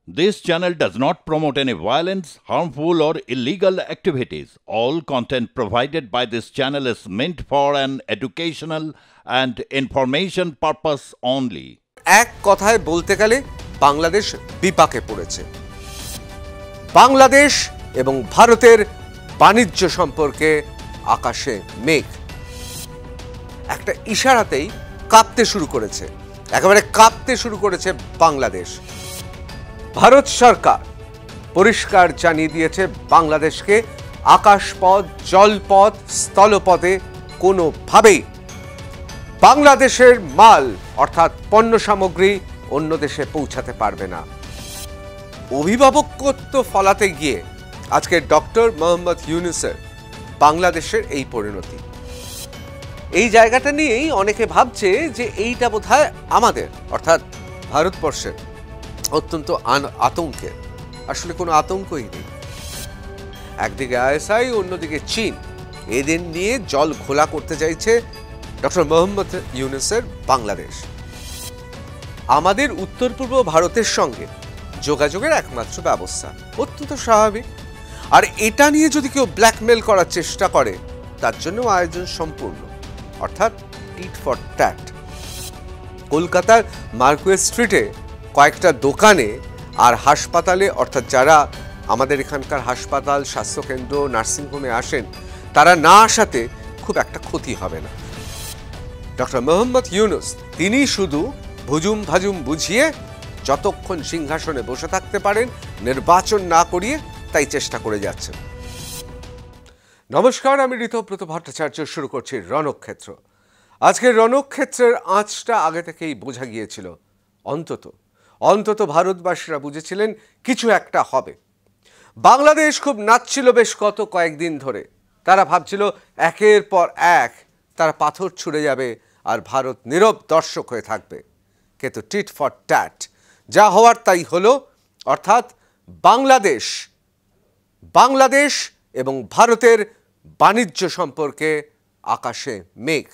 This channel does not promote any violence, harmful, or illegal activities. All content provided by this channel is meant for an educational and information purpose only. এক কথায় বলতে গেলে বাংলাদেশ বিপাকে পড়েছে। বাংলাদেশ এবং ভারতের বাণিজ্য সম্পর্কে আকাশে মেঘ একটা ইশারাতেই কাঁপতে শুরু করেছে, একেবারে কাঁপতে শুরু করেছে বাংলাদেশ। ভারত সরকার পরিষ্কার জানিয়ে দিয়েছে বাংলাদেশকে আকাশপথ, জলপথ, স্থলপথে কোনোভাবেই বাংলাদেশের মাল অর্থাৎ পণ্য সামগ্রী অন্য দেশে পৌঁছাতে পারবে না। অভিভাবকত্ব ফলাতে গিয়ে আজকে ডক্টর মোহাম্মদ ইউনূসের বাংলাদেশের এই পরিণতি, এই জায়গাটা নিয়েই অনেকে ভাবছে যে এইটা বোধহয় আমাদের অর্থাৎ ভারতবর্ষের অত্যন্ত আতঙ্কের। আসলে কোনো আতঙ্কই নেই। একদিকে আইএসআই, অন্যদিকে চীন, এদের নিয়ে জল ঘোলা করতে চাইছে ডক্টর মোহাম্মদ ইউনূসের বাংলাদেশ। আমাদের উত্তর পূর্ব ভারতের সঙ্গে যোগাযোগের একমাত্র ব্যবস্থা, অত্যন্ত স্বাভাবিক। আর এটা নিয়ে যদি কেউ ব্ল্যাকমেল করার চেষ্টা করে তার জন্য আয়োজন সম্পূর্ণ, অর্থাৎ টিট ফর ট্যাট। কলকাতার মার্কুয়েস স্ট্রিটে কয়েকটা দোকানে আর হাসপাতালে, অর্থাৎ যারা আমাদের এখানকার হাসপাতাল, স্বাস্থ্যকেন্দ্র, নার্সিংহোমে আসেন, তারা না আসাতে খুব একটা ক্ষতি হবে না। ডক্টর মোহাম্মদ ইউনূস তিনি শুধু ভুজুম ভাজুম বুঝিয়ে যতক্ষণ সিংহাসনে বসে থাকতে পারেন নির্বাচন না করিয়ে তাই চেষ্টা করে যাচ্ছেন। নমস্কার, আমি ঋতব্রত ভট্টাচার্য। শুরু করছি রণক্ষেত্র। আজকের রণক্ষেত্রের আঁচটা আগে থেকেই বোঝা গিয়েছিল। অন্তত ভারতবাসীরা বুঝেছিলেন কিছু একটা হবে। বাংলাদেশ খুব নাচছিল বেশ কয়েকদিন ধরে। তারা ভাবছিল একের পর এক তারা পাথর ছুঁড়ে যাবে আর ভারত নীরব দর্শক হয়ে থাকবে। কিন্তু টিট ফর ট্যাট, যা হওয়ার তাই হলো। অর্থাৎ বাংলাদেশ এবং ভারতের বাণিজ্য সম্পর্কে আকাশে মেঘ।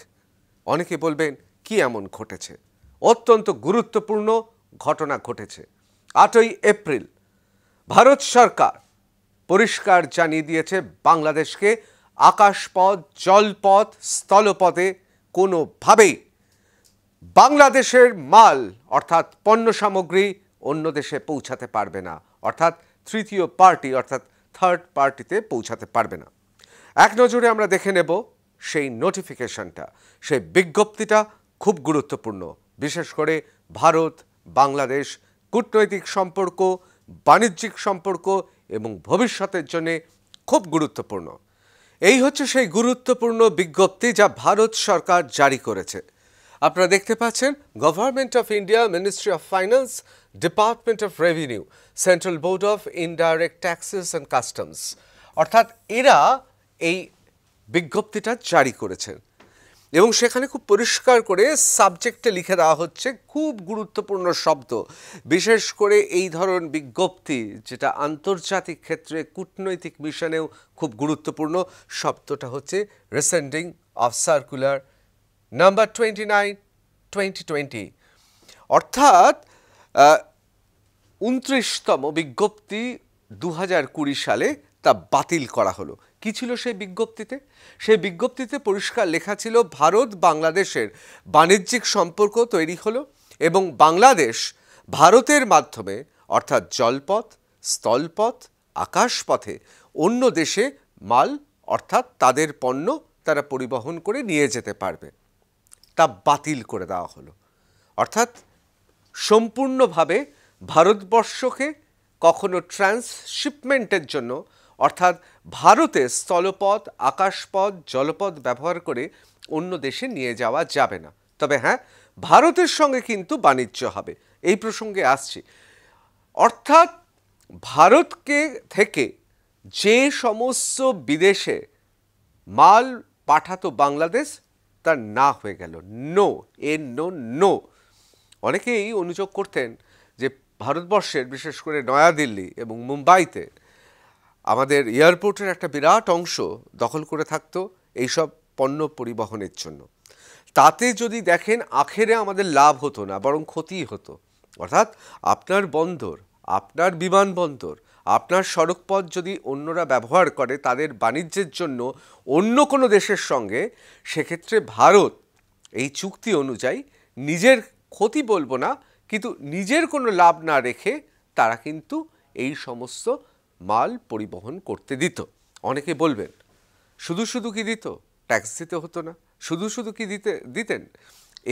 অনেকে বলবেন কি এমন ঘটেছে? অত্যন্ত গুরুত্বপূর্ণ ঘটনা ঘটেছে। 8ই এপ্রিল ভারত সরকার পরিষ্কার জানিয়ে দিয়েছে বাংলাদেশকে আকাশপথ, জলপথ, স্থলপথে কোনোভাবেই বাংলাদেশের মাল অর্থাৎ পণ্য সামগ্রী অন্য দেশে পৌঁছাতে পারবে না, অর্থাৎ তৃতীয় পার্টি অর্থাৎ থার্ড পার্টিতে পৌঁছাতে পারবে না। এক নজরে আমরা দেখে নেব সেই নোটিফিকেশনটা, সেই বিজ্ঞপ্তিটা খুব গুরুত্বপূর্ণ। বিশেষ করে ভারত বাংলাদেশ কূটনৈতিক সম্পর্ক, বাণিজ্যিক সম্পর্ক এবং ভবিষ্যতের জন্য খুব গুরুত্বপূর্ণ। এই হচ্ছে সেই গুরুত্বপূর্ণ বিজ্ঞপ্তি যা ভারত সরকার জারি করেছে। আপনারা দেখতে পাচ্ছেন government of India, ministry of finance, department of revenue, central board of indirect taxes and customs, অর্থাৎ এরা এই বিজ্ঞপ্তিটা জারি করেছেন। এবং সেখানে খুব পরিষ্কার করে সাবজেক্টে লিখে দেওয়া হচ্ছে খুব গুরুত্বপূর্ণ শব্দ। বিশেষ করে এই ধরনের বিজ্ঞপ্তি যেটা আন্তর্জাতিক ক্ষেত্রে কূটনৈতিক মিশনেও খুব গুরুত্বপূর্ণ, শব্দটা হচ্ছে রিসেন্ডিং অফ সার্কুলার নাম্বার 29/2020, অর্থাৎ 29তম বিজ্ঞপ্তি 2020 সালে তা বাতিল করা হলো। কি ছিল সেই বিজ্ঞপ্তিতে? সেই বিজ্ঞপ্তিতে পরিষ্কার লেখা ছিল ভারত বাংলাদেশের বাণিজ্যিক সম্পর্ক তৈরি হলো এবং বাংলাদেশ ভারতের মাধ্যমে অর্থাৎ জলপথ, স্থলপথ, আকাশপথে অন্য দেশে মাল অর্থাৎ তাদের পণ্য তারা পরিবহন করে নিয়ে যেতে পারবে। তা বাতিল করে দেওয়া হলো। অর্থাৎ সম্পূর্ণভাবে ভারতবর্ষকে কখনো ট্রান্সশিপমেন্টের জন্য অর্থাৎ ভারতে স্থলপথ, আকাশপথ, জলপথ ব্যবহার করে অন্য দেশে নিয়ে যাওয়া যাবে না। তবে হ্যাঁ, ভারতের সঙ্গে কিন্তু বাণিজ্য হবে। এই প্রসঙ্গে আসছি। অর্থাৎ ভারতকে থেকে যে সমস্ত বিদেশে মাল পাঠাতো বাংলাদেশ, তার না হয়ে গেল। নো। অনেকেই অনুযোগ করতেন যে ভারতবর্ষের বিশেষ করে নয়াদিল্লি এবং মুম্বাইতে আমাদের এয়ারপোর্টের একটা বিরাট অংশ দখল করে থাকতো এইসব পণ্য পরিবহনের জন্য। তাতে যদি দেখেন আখেরে আমাদের লাভ হতো না, বরং ক্ষতিই হতো। অর্থাৎ আপনার বন্দর, আপনার বিমানবন্দর, আপনার সড়কপথ যদি অন্যরা ব্যবহার করে তাদের বাণিজ্যের জন্য অন্য কোনো দেশের সঙ্গে, সেক্ষেত্রে ভারত এই চুক্তি অনুযায়ী নিজের ক্ষতি বলবো না, কিন্তু নিজের কোনো লাভ না রেখে তারা কিন্তু এই সমস্ত মাল পরিবহন করতে দিত। অনেকে বলবেন শুধু শুধু কি দিত? ট্যাক্স দিতে হতো না? শুধু শুধু কি দিতেন?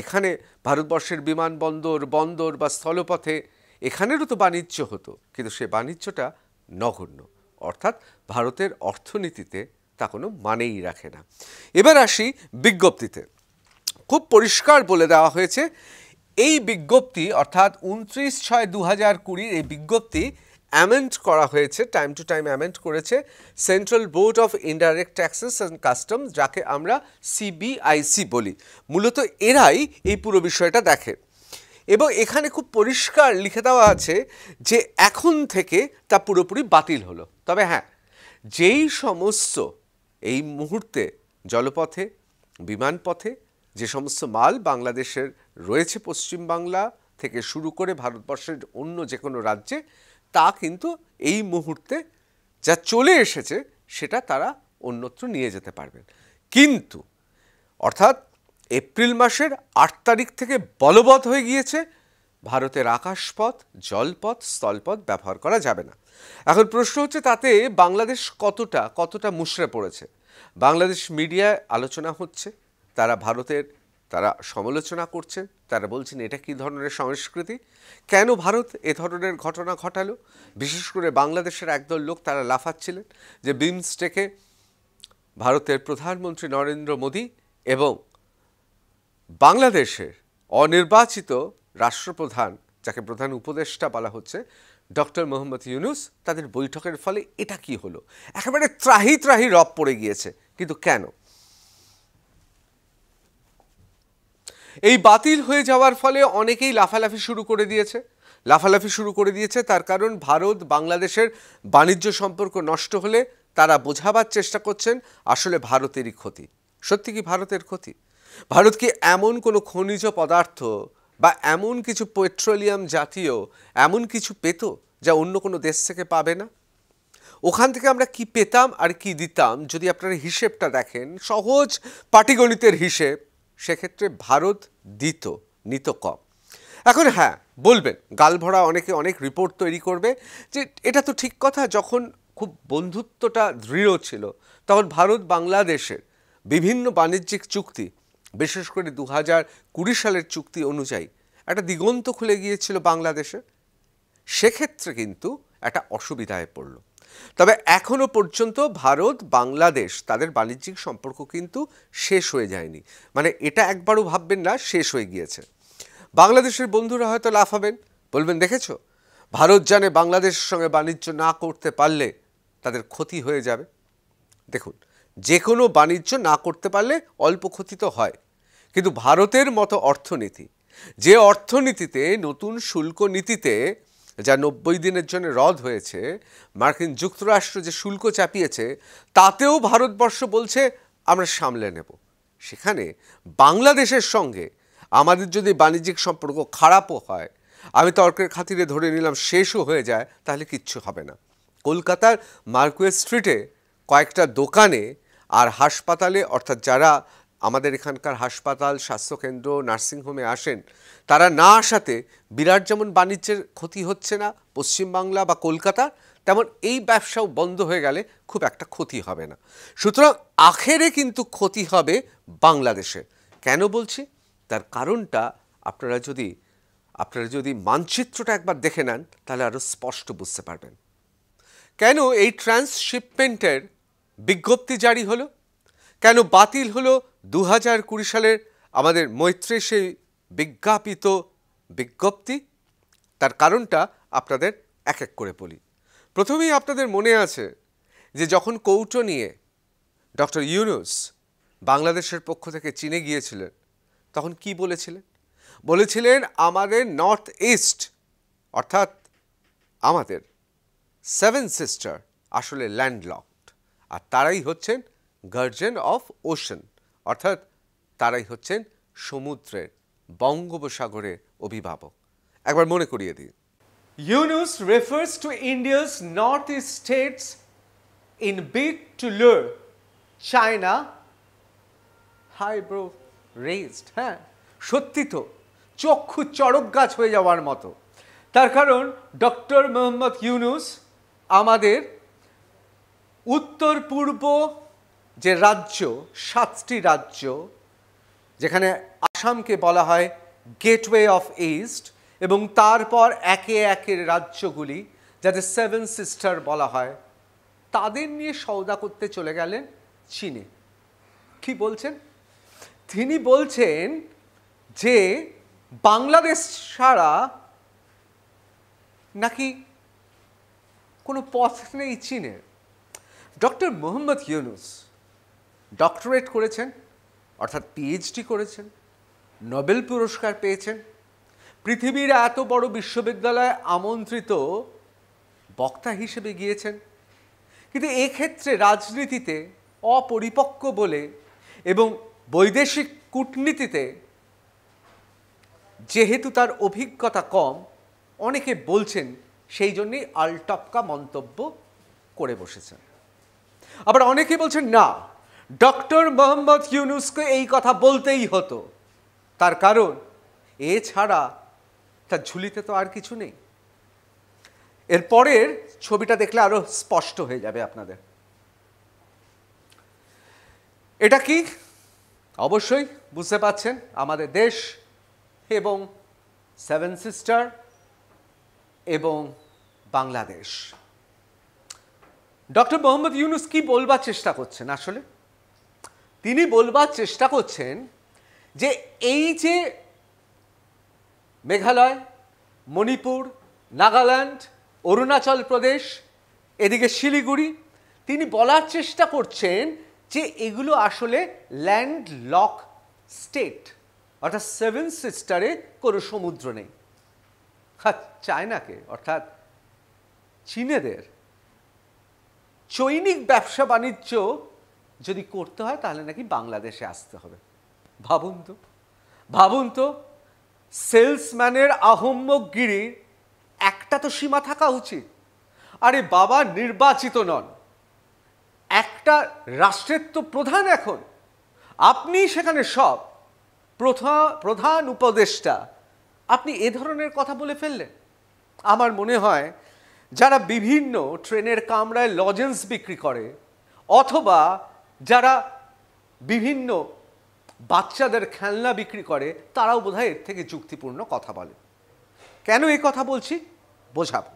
এখানে ভারতবর্ষের বিমানবন্দর, বন্দর বা স্থলপথে এখানেরও তো বাণিজ্য হতো, কিন্তু সে বাণিজ্যটা নগণ্য, অর্থাৎ ভারতের অর্থনীতিতে তা কোনো মানেই রাখে না। এবার আসি বিজ্ঞপ্তিতে। খুব পরিষ্কার বলে দেওয়া হয়েছে এই বিজ্ঞপ্তি, অর্থাৎ 29/6/2020 এই বিজ্ঞপ্তি অ্যামেন্ড করা হয়েছে, টাইম টু টাইম অ্যামেন্ড করেছে central board of indirect taxes and customs, যাকে আমরা সিবিআইসি বলি। মূলত এরাই এই পুরো বিষয়টা দেখে এবং এখানে খুব পরিষ্কার লিখে দেওয়া আছে যে এখন থেকে তা পুরোপুরি বাতিল হলো। তবে হ্যাঁ, যেই সমস্ত এই মুহূর্তে জলপথে, বিমানপথে যে সমস্ত মাল বাংলাদেশের রয়েছে, পশ্চিমবাংলা থেকে শুরু করে ভারতবর্ষের অন্য যে কোনো রাজ্যে, তা কিন্তু এই মুহূর্তে যা চলে এসেছে সেটা তারা অন্যত্র নিয়ে যেতে পারবেন। কিন্তু অর্থাৎ এপ্রিল মাসের 8 তারিখ থেকে বলবৎ হয়ে গিয়েছে ভারতের আকাশপথ, জলপথ, স্থলপথ ব্যবহার করা যাবে না। এখন প্রশ্ন হচ্ছে তাতে বাংলাদেশ কতটা মুষড়ে পড়েছে। বাংলাদেশ মিডিয়ায় আলোচনা হচ্ছে, তারা সমালোচনা করছেন, তারা বলছেন এটা কী ধরনের সংস্কৃতি, কেন ভারত এ ধরনের ঘটনা ঘটালো। বিশেষ করে বাংলাদেশের একদল লোক তারা লাফাচ্ছিলেন যে বিমস্টেকে ভারতের প্রধানমন্ত্রী নরেন্দ্র মোদী এবং বাংলাদেশের অনির্বাচিত রাষ্ট্রপ্রধান, যাকে প্রধান উপদেষ্টা বলা হচ্ছে, ডক্টর মোহাম্মদ ইউনূস, তাদের বৈঠকের ফলে এটা কি হলো, একেবারে ত্রাহি ত্রাহি রব পড়ে গিয়েছে। কিন্তু কেন? এই বাতিল হয়ে যাওয়ার ফলে অনেকেই লাফালাফি শুরু করে দিয়েছে। তার কারণ ভারত বাংলাদেশের বাণিজ্য সম্পর্ক নষ্ট হলে তারা বোঝাবার চেষ্টা করছেন আসলে ভারতেরই ক্ষতি। সত্যি কি ভারতের ক্ষতি? ভারত কি এমন কোনো খনিজ পদার্থ বা এমন কিছু পেট্রোলিয়াম জাতীয় এমন কিছু পেত যা অন্য কোনো দেশ থেকে পাবে না? ওখান থেকে আমরা কি পেতাম আর কি দিতাম, যদি আপনারা হিসেবটা দেখেন, সহজ পাটিগণিতের হিসেব, সেক্ষেত্রে ভারত নিত কম। এখন হ্যাঁ, বলবেন, গালভরা অনেকে অনেক রিপোর্ট তৈরি করবে যে এটা তো ঠিক কথা, যখন খুব বন্ধুত্বটা দৃঢ় ছিল তখন ভারত বাংলাদেশের বিভিন্ন বাণিজ্যিক চুক্তি, বিশেষ করে 2020 সালের চুক্তি অনুযায়ী একটা দিগন্ত খুলে গিয়েছিল বাংলাদেশে। সেক্ষেত্রে কিন্তু একটা অসুবিধায় পড়ল। তবে এখনো পর্যন্ত ভারত বাংলাদেশ তাদের বাণিজ্যিক সম্পর্ক কিন্তু শেষ হয়ে যায়নি, মানে এটা একবারও ভাববেন না শেষ হয়ে গিয়েছে। বাংলাদেশের বন্ধুরা হয়তো লাফাবেন, বলবেন দেখেছো, ভারত জানে বাংলাদেশের সঙ্গে বাণিজ্য না করতে পারলে তাদের ক্ষতি হয়ে যাবে। দেখুন, যে কোনো বাণিজ্য না করতে পারলে অল্প ক্ষতি তো হয়, কিন্তু ভারতের মতো অর্থনীতি, যে অর্থনীতিতে নতুন শুল্ক নীতিতে যা 90 দিনের জন্য রদ হয়েছে, মার্কিন যুক্তরাষ্ট্র যে শুল্ক চাপিয়েছে, তাতেও ভারতবর্ষ বলছে আমরা সামলে নেব। সেখানে বাংলাদেশের সঙ্গে আমাদের যদি বাণিজ্যিক সম্পর্ক খারাপও হয়, আমি তর্কের খাতিরে ধরে নিলাম শেষও হয়ে যায়, তাহলে কিচ্ছু হবে না। কলকাতার মার্কুয়েস স্ট্রিটে কয়েকটা দোকানে আর হাসপাতালে, অর্থাৎ যারা আমাদের এখানকার হাসপাতাল, স্বাস্থ্যকেন্দ্র, নার্সিংহোমে আসেন, তারা না আসাতে বিরাট যেমন বাণিজ্যের ক্ষতি হচ্ছে না পশ্চিমবাংলা বা কলকাতা, তেমন এই ব্যবসাও বন্ধ হয়ে গেলে খুব একটা ক্ষতি হবে না। সুতরাং আখেরে কিন্তু ক্ষতি হবে বাংলাদেশে। কেন বলছি? তার কারণটা আপনারা যদি মানচিত্রটা একবার দেখে নেন তাহলে আরও স্পষ্ট বুঝতে পারবেন। কেন এই ট্রান্সশিপমেন্টের বিজ্ঞপ্তি জারি হলো, কেন বাতিল হলো 2020 সালের আমাদের মৈত্রী সেই বিজ্ঞাপিত বিজ্ঞপ্তি, তার কারণটা আপনাদের এক এক করে বলি। প্রথমেই আপনাদের মনে আছে যে যখন কৌটো নিয়ে ডক্টর ইউনূস বাংলাদেশের পক্ষ থেকে চীনে গিয়েছিলেন, তখন কি বলেছিলেন আমাদের নর্থ ইস্ট, অর্থাৎ আমাদের 7 সিস্টার আসলে ল্যান্ডলকড, আর তারাই হচ্ছেন গার্জিয়ান অফ ওশান, অর্থাৎ তারাই হচ্ছেন সমুদ্রের, বঙ্গোপসাগরের অভিভাবক। একবার মনে করিয়ে দিই, Yunus refers to India's northeast states in bid to lure China eyebrow raised. হ্যাঁ, সত্যি তো, চক্ষু চড়ক গাছ হয়ে যাওয়ার মতো। তার কারণ ডক্টর মোহাম্মদ ইউনুস আমাদের উত্তর পূর্ব যে রাজ্য, 7টি রাজ্য, যেখানে আসামকে বলা হয় গেটওয়ে অফ ইস্ট, এবং তারপর একে একে রাজ্যগুলি যাদের 7 সিস্টার বলা হয়, তাদের নিয়ে সওদা করতে চলে গেলেন চীনে। কি বলছেন তিনি? বলছেন যে বাংলাদেশ ছাড়া নাকি কোনো পথ নেই চীনের। ডক্টর মোহাম্মদ ইউনুস ডক্টরেট করেছেন, অর্থাৎ পিএইচডি করেছেন, নোবেল পুরস্কার পেয়েছেন, পৃথিবীর এত বড় বিশ্ববিদ্যালয়ে আমন্ত্রিত বক্তা হিসেবে গিয়েছেন, কিন্তু এক্ষেত্রে রাজনীতিতে অপরিপক্ক বলে এবং বৈদেশিক কূটনীতিতে যেহেতু তার অভিজ্ঞতা কম, অনেকে বলছেন সেই জন্যই আলটপকা মন্তব্য করে বসেছেন। আবার অনেকে বলছেন না, ডক্টর মোহাম্মদ ইউনুসকে এই কথা বলতেই হতো, তার কারণ এছাড়া তার ঝুলিতে তো আর কিছু নেই। এরপরের ছবিটা দেখলে আরো স্পষ্ট হয়ে যাবে আপনাদের। এটা কি? অবশ্যই বুঝতে পাচ্ছেন, আমাদের দেশ এবং 7 সিস্টার এবং বাংলাদেশ। ডক্টর মোহাম্মদ ইউনুস কি বলবার চেষ্টা করছেন? আসলে তিনি বলবার চেষ্টা করছেন যে এই যে মেঘালয়, মণিপুর, নাগাল্যান্ড, অরুণাচল প্রদেশ, এদিকে শিলিগুড়ি, তিনি বলার চেষ্টা করছেন যে এগুলো আসলে ল্যান্ডলক স্টেট, অর্থাৎ 7 সিস্টারে কোনো সমুদ্র নেই। চায়নাকে, অর্থাৎ চীনেদের চৈনিক ব্যবসা বাণিজ্য যদি করতে হয় তাহলে নাকি বাংলাদেশে আসতে হবে। ভাবুন তো, সেলসম্যানের আহম্মকগিরি একটা তো সীমা থাকা উচিত। আরে বাবা, নির্বাচিত নন, একটা রাষ্ট্রের তো প্রধান, এখন আপনি সেখানে সব প্রধান উপদেষ্টা, আপনি এ ধরনের কথা বলে ফেললেন। আমার মনে হয় যারা বিভিন্ন ট্রেনের কামরায় লজেন্স বিক্রি করে, অথবা যারা বিভিন্ন বাচ্চাদের খেলনা বিক্রি করে, তারাও বোধহয় এর থেকে যুক্তিপূর্ণ কথা বলে। কেন এই কথা বলছি বোঝাবো।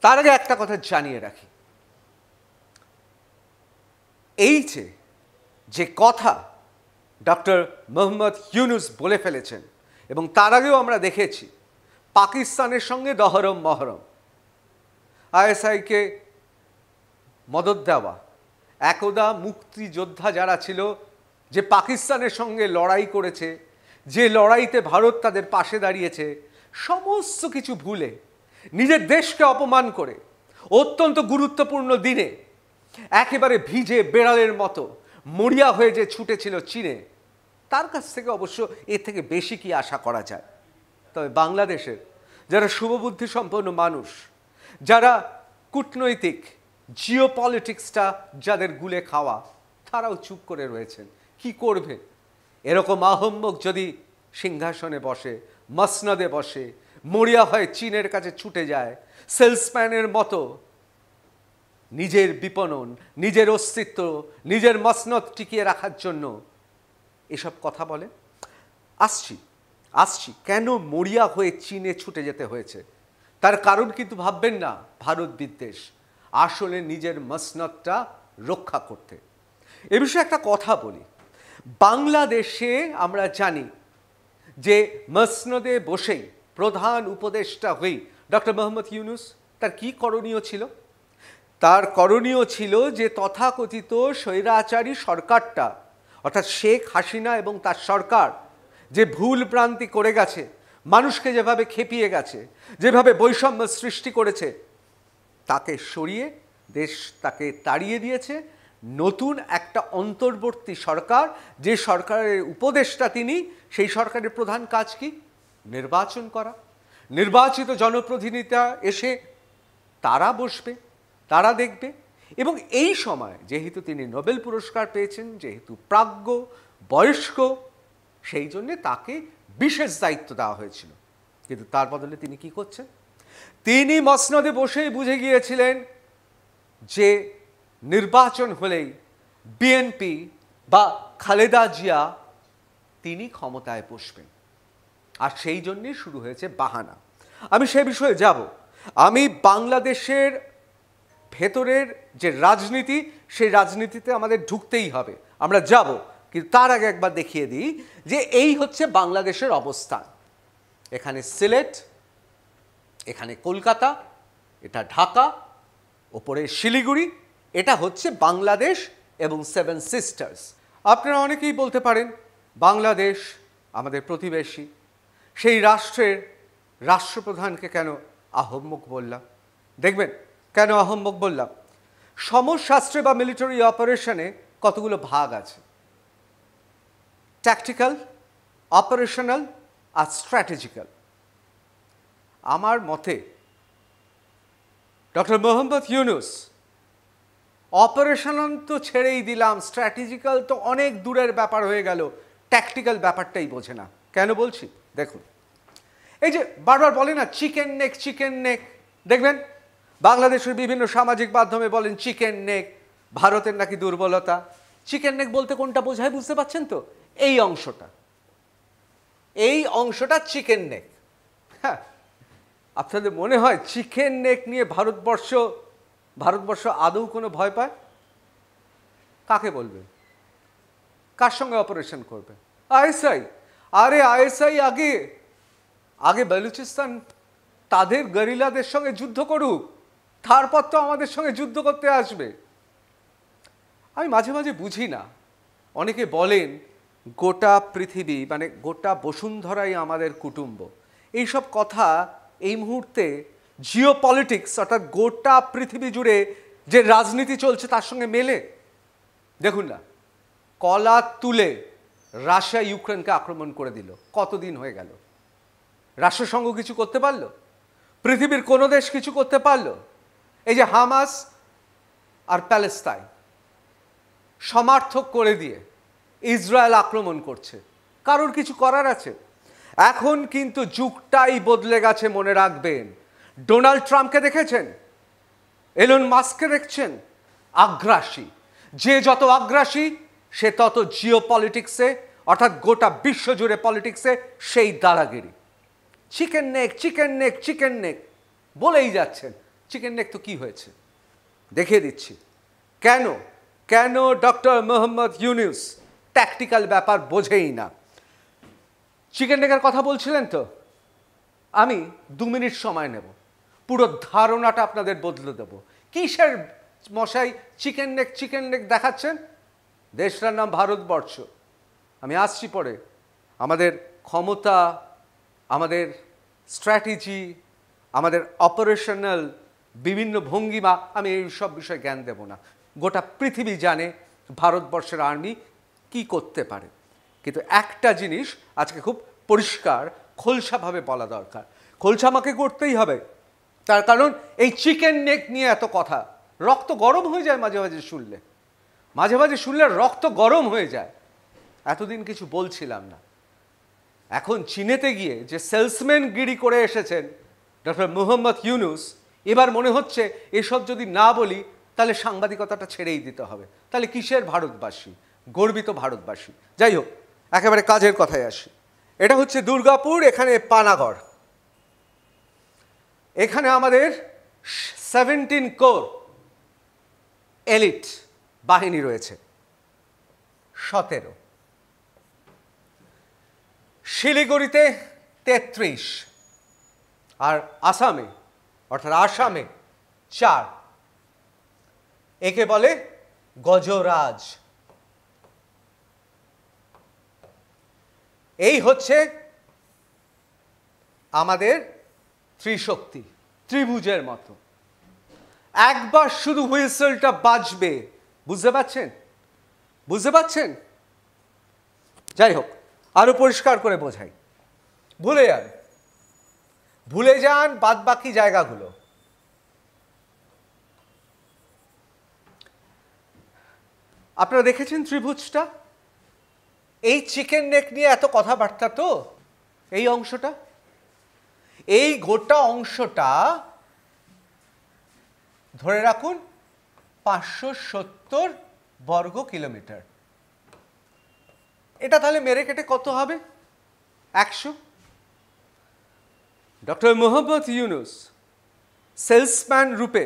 তার আগে একটা কথা জানিয়ে রাখি, এই যে কথা ডক্টর মোহাম্মদ ইউনুস বলে ফেলেছেন, এবং তার আগেও আমরা দেখেছি পাকিস্তানের সঙ্গে দহরম মহরম, আইএসআইকে মদত দেওয়া, একদা মুক্তিযোদ্ধা যারা ছিল, যে পাকিস্তানের সঙ্গে লড়াই করেছে, যে লড়াইতে ভারত তাদের পাশে দাঁড়িয়েছে, সমস্ত কিছু ভুলে নিজের দেশকে অপমান করে অত্যন্ত গুরুত্বপূর্ণ দিনে একেবারে ভিজে বেড়ালের মতো মরিয়া হয়ে যে ছুটেছিল চীনে, তার কাছ থেকে অবশ্য এর থেকে বেশি কি আশা করা যায়? তবে বাংলাদেশের যারা শুভবুদ্ধি সম্পন্ন মানুষ, যারা কূটনৈতিক জিওপলিটিক্সটা যাদের গুলে খাওয়া, তারাও চুপ করে রয়েছেন। কি করবে? এরকম আহম্মক যদি সিংহাসনে বসে, মসনদে বসে, মরিয়া হয়ে চীনের কাছে ছুটে যায়, সেলসম্যানের মতো নিজের বিপণন, নিজের অস্তিত্ব, নিজের মসনদ টিকিয়ে রাখার জন্য এসব কথা বলে। আসছি কেন মরিয়া হয়ে চীনে ছুটে যেতে হয়েছে, তার কারণ কিন্তু ভাববেন না ভারত বিদ্বেষ, আসলে নিজের মসনদটা রক্ষা করতে। এ বিষয়ে একটা কথা বলি, বাংলাদেশে আমরা জানি যে মসনদে বসেই প্রধান উপদেষ্টা হই ডক্টর মোহাম্মদ ইউনুস, তার কি করণীয় ছিল? তার করণীয় ছিল যে তথাকথিত স্বৈরাচারী সরকারটা, অর্থাৎ শেখ হাসিনা এবং তার সরকার যে ভুল ভ্রান্তি করে গেছে, মানুষকে যেভাবে খেপিয়ে গেছে, যেভাবে বৈষম্য সৃষ্টি করেছে, তাকে সরিয়ে দেশ তাকে তাড়িয়ে দিয়েছে। নতুন একটা অন্তর্বর্তী সরকার, যে সরকারের উপদেষ্টা তিনি, সেই সরকারের প্রধান কাজ কি? নির্বাচন করা। নির্বাচিত জনপ্রতিনিধিরা এসে তারা বসবে, তারা দেখবে। এবং এই সময় যেহেতু তিনি নোবেল পুরস্কার পেয়েছেন, যেহেতু প্রাজ্ঞ বয়স্ক, সেই জন্যে তাকে বিশেষ দায়িত্ব দেওয়া হয়েছিল। কিন্তু তার বদলে তিনি কি করছেন? তিনি মসনদে বসেই বুঝে গিয়েছিলেন যে নির্বাচন হলেই বিএনপি বা খালেদা জিয়া তিনি ক্ষমতায় বসবেন। আর সেই জন্যই শুরু হয়েছে বাহানা। আমি সে বিষয়ে যাব। আমি বাংলাদেশের ভেতরের যে রাজনীতি, সেই রাজনীতিতে আমাদের ঢুকতেই হবে, আমরা যাব। কিন্তু তার আগে একবার দেখিয়ে দিই যে এই হচ্ছে বাংলাদেশের অবস্থান। এখানে সিলেট, এখানে কলকাতা, এটা ঢাকা, ওপরে শিলিগুড়ি, এটা হচ্ছে বাংলাদেশ এবং সেভেন সিস্টার্স। আপনারা অনেকেই বলতে পারেন বাংলাদেশ আমাদের প্রতিবেশী, সেই রাষ্ট্রের রাষ্ট্রপ্রধানকে কেন আহম্মক বললাম? দেখবেন কেন আহম্মক বললাম। সমরশাস্ত্রে বা মিলিটারি অপারেশনে কতগুলো ভাগ আছে, ট্যাকটিক্যাল, অপারেশনাল আর স্ট্র্যাটেজিক্যাল। আমার মতে ডক্টর মোহাম্মদ ইউনূস অপারেশনাল তো ছেড়েই দিলাম, স্ট্র্যাটেজিক্যাল তো অনেক দূরের ব্যাপার হয়ে গেল, ট্যাকটিক্যাল ব্যাপারটাই বোঝে না। কেন বলছি দেখুন। এই যে বারবার বলে না চিকেন নেক, চিকেন নেক, দেখবেন বাংলাদেশের বিভিন্ন সামাজিক মাধ্যমে বলেন চিকেন নেক, ভারতের নাকি দুর্বলতা। চিকেন নেক বলতে কোনটা বোঝায় বুঝতে পারছেন তো? এই অংশটা, এই অংশটা চিকেন নেক। হ্যাঁ, আপনাদের মনে হয় চিকেন নেক নিয়ে ভারতবর্ষ আদৌ কোনো ভয় পায়? কাকে বলবে? কার সঙ্গে অপারেশন করবে? আইএসআই। আরে আইএসআই আগে বেলুচিস্তান তাদের গরিলাদের সঙ্গে যুদ্ধ করুক, তারপর তো আমাদের সঙ্গে যুদ্ধ করতে আসবে। আমি মাঝে মাঝে বুঝি না, অনেকে বলেন গোটা পৃথিবী মানে গোটা বসুন্ধরাই আমাদের কুটুম্ব। এইসব কথা এই মুহূর্তে জিও পলিটিক্স অর্থাৎ গোটা পৃথিবী জুড়ে যে রাজনীতি চলছে তার সঙ্গে মেলে? দেখুন না, কলা তুলে রাশিয়া ইউক্রেনকে আক্রমণ করে দিল, কতদিন হয়ে গেল? রাষ্ট্রসংঘ কিছু করতে পারলো? পৃথিবীর কোনো দেশ কিছু করতে পারলো? এই যে হামাস আর প্যালেস্তাইন সমার্থক করে দিয়ে ইসরায়েল আক্রমণ করছে, কারোর কিছু করার আছে? এখন কিন্তু যুগটাই বদলে গেছে, মনে রাখবেন। ডোনাল্ড ট্রাম্পকে দেখেছেন, এলন মাস্ককে দেখছেন, আগ্রাসী। যে যত আগ্রাসী সে তত জিও পলিটিক্সে অর্থাৎ গোটা বিশ্ব জুড়ে পলিটিক্সে সেই দাদাগিরি। Chicken neck, chicken neck, chicken neck বলেই যাচ্ছেন। চিকেন নেক তো কি হয়েছে দেখিয়ে দিচ্ছি। কেন ডক্টর মোহাম্মদ ইউনূস ট্যাকটিক্যাল ব্যাপার বোঝেই না। চিকেন নেকের কথা বলছিলেন তো, আমি 2 মিনিট সময় নেব, পুরো ধারণাটা আপনাদের বদলে দেব। কিসের মশাই চিকেন নেক দেখাচ্ছেন? দেশটার নাম ভারতবর্ষ। আমি আসছি পরে। আমাদের ক্ষমতা, আমাদের স্ট্র্যাটেজি, আমাদের অপারেশনাল বিভিন্ন ভঙ্গিমা, আমি এই সব বিষয়ে জ্ঞান দেব না। গোটা পৃথিবী জানে ভারতবর্ষের আর্মি কি করতে পারে। কিন্তু একটা জিনিস আজকে খুব পরিষ্কার খোলসাভাবে বলা দরকার, খোলসা আমাকে করতেই হবে। তার কারণ এই চিকেন নেক নিয়ে এত কথা, রক্ত গরম হয়ে যায় মাঝে মাঝে শুনলে রক্ত গরম হয়ে যায়। এতদিন কিছু বলছিলাম না, এখন চীনেতে গিয়ে যে সেলসম্যান গিরি করে এসেছেন ডক্টর মোহাম্মদ ইউনূস, এবার মনে হচ্ছে এসব যদি না বলি তাহলে সাংবাদিকতাটা ছেড়েই দিতে হবে। তাহলে কিসের ভারতবাসী, গর্বিত ভারতবাসী? যাই হোক, একেবারে কাজের কথায় আসি। এটা হচ্ছে দুর্গাপুর, এখানে পানাগড়। এখানে আমাদের 17 কোর এলিট বাহিনী রয়েছে, 17। শিলিগুড়িতে 33, আর আসামে 4। একে বলে গজরাজ। এই হচ্ছে আমাদের ত্রিশক্তি, ত্রিভুজের মতো। একবার শুধু হুইসেলটা বাজবে, বুঝতে পারছেন? যাই হোক, আরো পরিষ্কার করে বোঝাই, ভুলে যান। ভুলে যান বাদবাকি জায়গাগুলো। আপনারা দেখেছেন ত্রিভুজটা? এই চিকেন নেক নিয়ে এত কথাবার্তা, তো এই অংশটা, এই গোটা অংশটা ধরে রাখুন 570 বর্গ কিলোমিটার। এটা তাহলে মেরে কেটে কত হবে? 100। ডক্টর মোহাম্মদ ইউনুস সেলসম্যান রূপে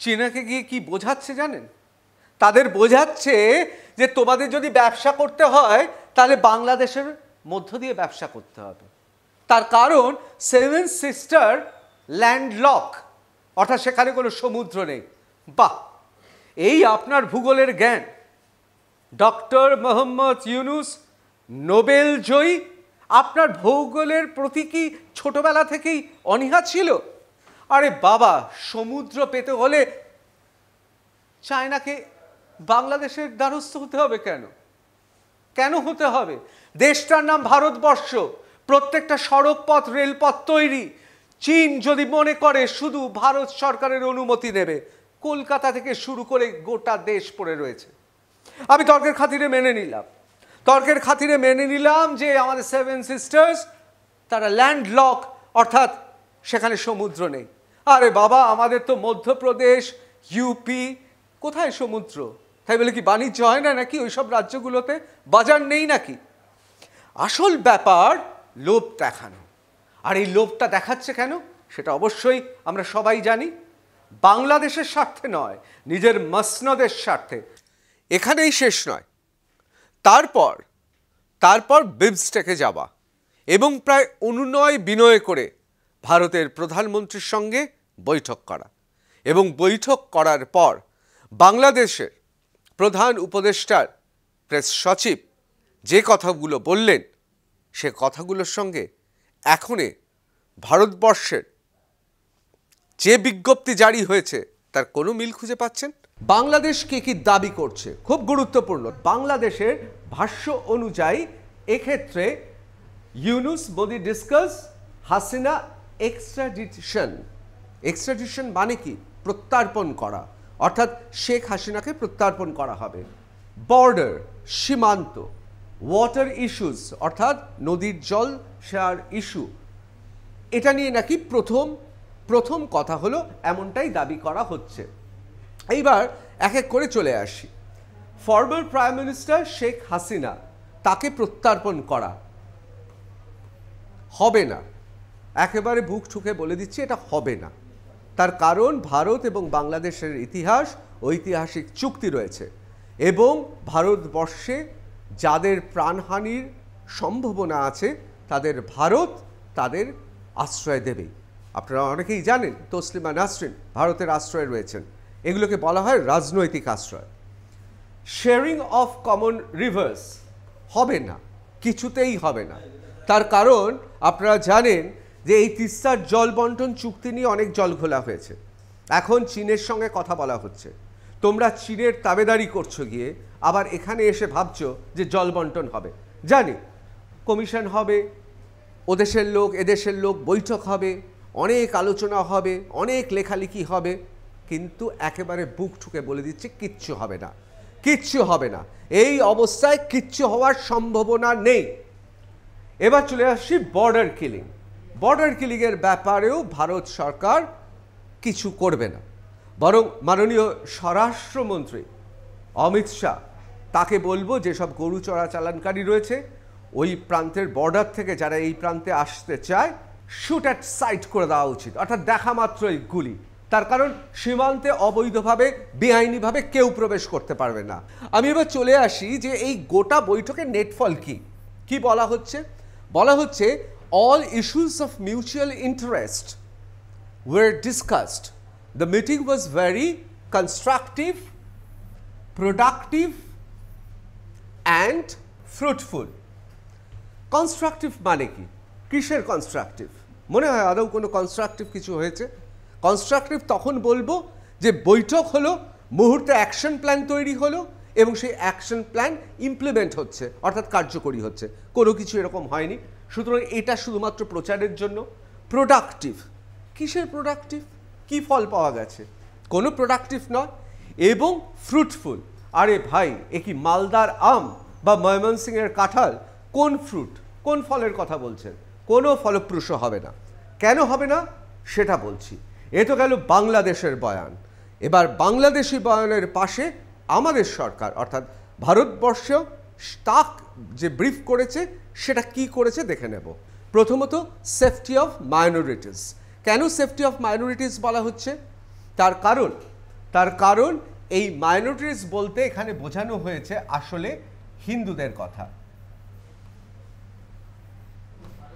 চীনাকে গিয়ে কি বোঝাচ্ছে জানেন? তাদের বোঝাচ্ছে যে তোমাদের যদি ব্যবসা করতে হয় তাহলে বাংলাদেশের মধ্য দিয়ে ব্যবসা করতে হবে। তার কারণ 7 সিস্টার ল্যান্ডলক, অর্থাৎ সেখানে কোনো সমুদ্র নেই। বাহ, এই আপনার ভূগোলের জ্ঞান। ডক্টর মোহাম্মদ ইউনুস নোবেল জয়ী, আপনার ভূগোলের প্রতি কি ছোটবেলা থেকেই অনীহা ছিল? আরে বাবা, সমুদ্র পেতে হলে চায়নাকে বাংলাদেশের দ্বারস্থ হতে হবে কেন? কেন হতে হবে? দেশটার নাম ভারতবর্ষ, প্রত্যেকটা সড়ক পথ রেলপথ তৈরি। চীন যদি মনে করে শুধু ভারত সরকারের অনুমতি নেবে, কলকাতা থেকে শুরু করে গোটা দেশ পড়ে রয়েছে। আমি তর্কের খাতিরে মেনে নিলাম যে আমাদের 7 সিস্টার্স তারা ল্যান্ডলক, অর্থাৎ সেখানে সমুদ্র নেই। আরে বাবা, আমাদের তো মধ্যপ্রদেশ, ইউপি, কোথায় সমুদ্র? তাই বলে কি বাণিজ্য হয় না নাকি ওইসব রাজ্যগুলোতে? বাজার নেই নাকি? আসল ব্যাপার লোভ দেখানো। আর এই লোভটা দেখাচ্ছে কেন সেটা অবশ্যই আমরা সবাই জানি। বাংলাদেশের স্বার্থে নয়, নিজের মসনদের স্বার্থে। এখানেই শেষ নয়, তারপর বিমস্টেকে যাওয়া এবং প্রায় অনুনয় বিনয় করে ভারতের প্রধানমন্ত্রীর সঙ্গে বৈঠক করা, এবং বৈঠক করার পর বাংলাদেশের প্রধান উপদেষ্টার প্রেস সচিব যে কথাগুলো বললেন, সে কথাগুলোর সঙ্গে এখনে ভারতবর্ষের যে বিজ্ঞপ্তি জারি হয়েছে তার কোনো মিল খুঁজে পাচ্ছেন? বাংলাদেশ কি দাবি করছে খুব গুরুত্বপূর্ণ। বাংলাদেশের ভাষ্য অনুযায়ী এক্ষেত্রে ইউনুস মোদি ডিসকাস হাসিনা এক্সট্রাডিশন মানে কি? প্রত্যার্পণ করা, অর্থাৎ শেখ হাসিনাকে প্রত্যার্পণ করা হবে। বর্ডার, সীমান্ত, ওয়াটার ইস্যুস, অর্থাৎ নদীর জল শেয়ার ইস্যু, এটা নিয়ে নাকি প্রথম কথা হলো, এমনটাই দাবি করা হচ্ছে। এইবার এক এক করে চলে আসি। Former prime minister Sheikh Hasina, তাকে প্রত্যার্পণ করা হবে না, একেবারে বুক ঠুকে বলে দিচ্ছি, এটা হবে না। তার কারণ ভারত এবং বাংলাদেশের ইতিহাস, ঐতিহাসিক চুক্তি রয়েছে, এবং ভারতবর্ষে যাদের প্রাণহানির সম্ভাবনা আছে ভারত তাদের আশ্রয় দেবেই। আপনারা অনেকেই জানেন তসলিমা নাসরিন ভারতের আশ্রয়ে রয়েছেন। এগুলোকে বলা হয় রাজনৈতিক আশ্রয়। শেয়ারিং অফ কমন রিভার্স হবে না, কিছুতেই হবে না। তার কারণ আপনারা জানেন যে এই তিস্তার জল বন্টন চুক্তি নিয়ে অনেক জল ঘোলা হয়েছে। এখন চীনের সঙ্গে কথা বলা হচ্ছে। তোমরা চীনের তাবেদারি করছো গিয়ে, আবার এখানে এসে ভাবছো যে জল বন্টন হবে। জানি কমিশন হবে, ওদেশের লোক এদেশের লোক, বৈঠক হবে, অনেক আলোচনা হবে, অনেক লেখালেখি হবে, কিন্তু একেবারে বুক ঠুকে বলে দিচ্ছে কিচ্ছু হবে না, কিচ্ছু হবে না। এই অবস্থায় কিচ্ছু হওয়ার সম্ভাবনা নেই। এবার চলে আসছি বর্ডার কিলিং। বর্ডার কিলিংয়ের ব্যাপারেও ভারত সরকার কিছু করবে না, বরং মাননীয় স্বরাষ্ট্রমন্ত্রী অমিত শাহ, তাকে বলবো যেসব গরু চোরাচালানকারী রয়েছে ওই প্রান্তের বর্ডার থেকে যারা এই প্রান্তে আসতে চায়, শুট অ্যাট সাইট করে দেওয়া উচিত, অর্থাৎ দেখা মাত্রই গুলি। তার কারণ সীমান্তে অবৈধভাবে বেআইনিভাবে কেউ প্রবেশ করতে পারবে না। আমি এবার চলে আসি যে এই গোটা বৈঠকের নেটফল কি বলা হচ্ছে? বলা হচ্ছে all issues of mutual interest were discussed. The meeting was very constructive, productive and fruitful. Constructive মানে কি? কিসের কনস্ট্রাকটিভ? মনে হয় আদৌ কোনো কনস্ট্রাকটিভ কিছু হয়েছে? কনস্ট্রাকটিভ তখন বলবো যে বৈঠক হলো, মুহূর্তে অ্যাকশন প্ল্যান তৈরি হলো এবং সেই অ্যাকশন প্ল্যান ইমপ্লিমেন্ট হচ্ছে, অর্থাৎ কার্যকরী হচ্ছে। কোনো কিছু এরকম হয়নি। সুতরাং এটা শুধুমাত্র প্রচারের জন্য, প্রোডাক্টিভ। কিসের প্রোডাক্টিভ? কি ফল পাওয়া গেছে? কোনো প্রোডাক্টিভ নয়। এবং ফ্রুটফুল। আরে ভাই, এ কি মালদার আম বা ময়মনসিংহের কাঁঠাল? কোন ফ্রুট, কোন ফলের কথা বলছেন? কোনো ফলপ্রসূ হবে না। কেন হবে না সেটা বলছি। এ তো গেল বাংলাদেশের বয়ান। এবার বাংলাদেশি বয়ানের পাশে আমাদের সরকার অর্থাৎ ভারতবর্ষ তাক যে ব্রিফ করেছে সেটা কি করেছে দেখে নেব। প্রথমত সেফটি অফ মাইনরিটিস। কেন সেফটি অফ মাইনরিটিস বলা হচ্ছে? তার কারণ এই মাইনরিটিস বলতে এখানে বোঝানো হয়েছে আসলে হিন্দুদের কথা।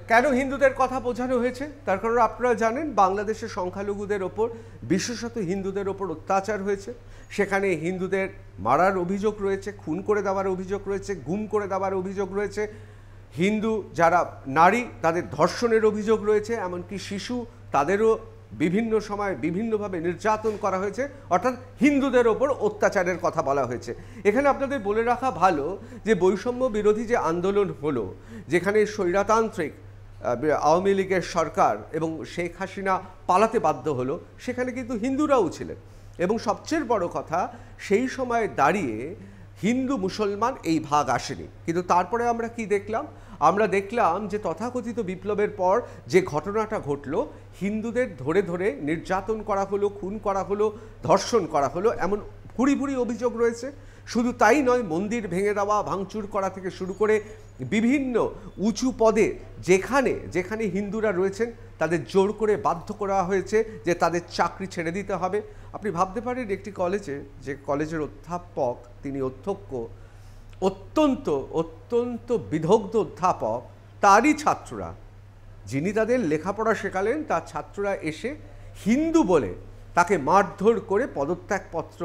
কেন হিন্দুদের কথা বোঝানো হয়েছে? তার কারণ আপনারা জানেন বাংলাদেশের সংখ্যালঘুদের ওপর, বিশেষত হিন্দুদের ওপর অত্যাচার হয়েছে। সেখানে হিন্দুদের মারার অভিযোগ রয়েছে, খুন করে দেওয়ার অভিযোগ রয়েছে, গুম করে দেওয়ার অভিযোগ রয়েছে। হিন্দু যারা নারী তাদের ধর্ষণের অভিযোগ রয়েছে, এমনকি শিশু তাদেরও বিভিন্ন সময় বিভিন্নভাবে নির্যাতন করা হয়েছে। অর্থাৎ হিন্দুদের ওপর অত্যাচারের কথা বলা হয়েছে। এখানে আপনাদের বলে রাখা ভালো যে বৈষম্য বিরোধী যে আন্দোলন হলো, যেখানে স্বৈরতান্ত্রিক আওয়ামী লীগের সরকার এবং শেখ হাসিনা পালাতে বাধ্য হলো, সেখানে কিন্তু হিন্দুরাও ছিলেন। এবং সবচেয়ে বড় কথা, সেই সময় দাঁড়িয়ে হিন্দু মুসলমান এই ভাগ আসেনি। কিন্তু তারপরে আমরা কি দেখলাম? আমরা দেখলাম যে তথাকথিত বিপ্লবের পর যে ঘটনাটা ঘটলো, হিন্দুদের ধরে ধরে নির্যাতন করা হলো, খুন করা হলো, ধর্ষণ করা হলো, এমন ভুরি ভুরি অভিযোগ রয়েছে। শুধু তাই নয়, মন্দির ভেঙে দেওয়া, ভাঙচুর করা থেকে শুরু করে বিভিন্ন উঁচু পদে যেখানে যেখানে হিন্দুরা রয়েছেন তাদের জোর করে বাধ্য করা হয়েছে যে তাদের চাকরি ছেড়ে দিতে হবে। আপনি ভাবতে পারেন একটি কলেজে, যে কলেজের অধ্যাপক, তিনি অধ্যক্ষ, অত্যন্ত অত্যন্ত বিদগ্ধ অধ্যাপক, তারই ছাত্ররা, যিনি তাদের লেখাপড়া শেখালেন, তার ছাত্ররা এসে হিন্দু বলে তাকে মারধর করে পদত্যাগপত্র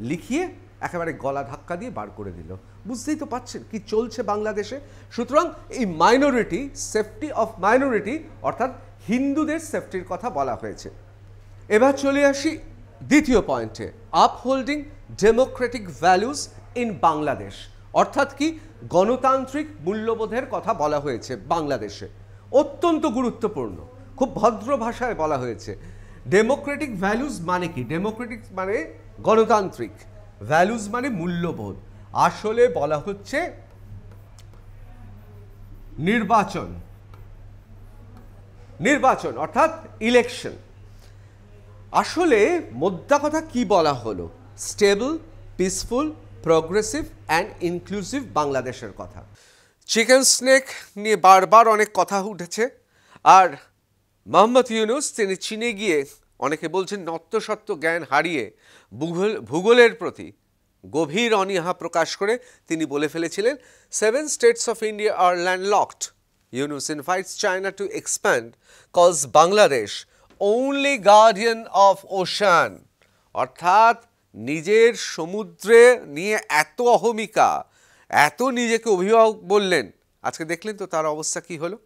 লিখিয়ে একেবারে গলা ধাক্কা দিয়ে বার করে দিল। বুঝতেই তো পাচ্ছেন কি চলছে বাংলাদেশে। সুতরাং এই মাইনরিটি, সেফটি অফ মাইনরিটি অর্থাৎ হিন্দুদের সেফটির কথা বলা হয়েছে। এবার চলে আসি দ্বিতীয় পয়েন্টে, আপহোল্ডিং ডেমোক্রেটিক ভ্যালুস ইন বাংলাদেশ। অর্থাৎ কি গণতান্ত্রিক মূল্যবোধের কথা বলা হয়েছে বাংলাদেশে। অত্যন্ত গুরুত্বপূর্ণ, খুব ভদ্র ভাষায় বলা হয়েছে। ডেমোক্রেটিক ভ্যালুস মানে কি? ডেমোক্রেটিক মানে গণতান্ত্রিক, ভ্যালুস মানে মূল্যবোধ। আসলে বলা হচ্ছে নির্বাচন অর্থাৎ ইলেকশন। আসলে মোদ্দা কথা কি বলা হলো? Stable, peaceful, progressive and inclusive বাংলাদেশের কথা। চিকেন স্নেক নিয়ে বারবার অনেক কথা উঠেছে। আর মোহাম্মদ ইউনূস তিনি চীনে গিয়ে, অনেকে বলছেন নত্যসত্ত্ব জ্ঞান হারিয়ে ভূগোলের প্রতি গভীর অনীহা প্রকাশ করে তিনি বলে ফেলেছিলেন, 7 states of India are landlocked. Yunus invites China to expand, calls Bangladesh only guardian of ocean. অর্থাৎ নিজের সমুদ্রে নিয়ে এত অহমিকা, এত নিজেকে অভিভাবক বললেন, আজকে দেখলেন তো তার অবস্থা কি হলো।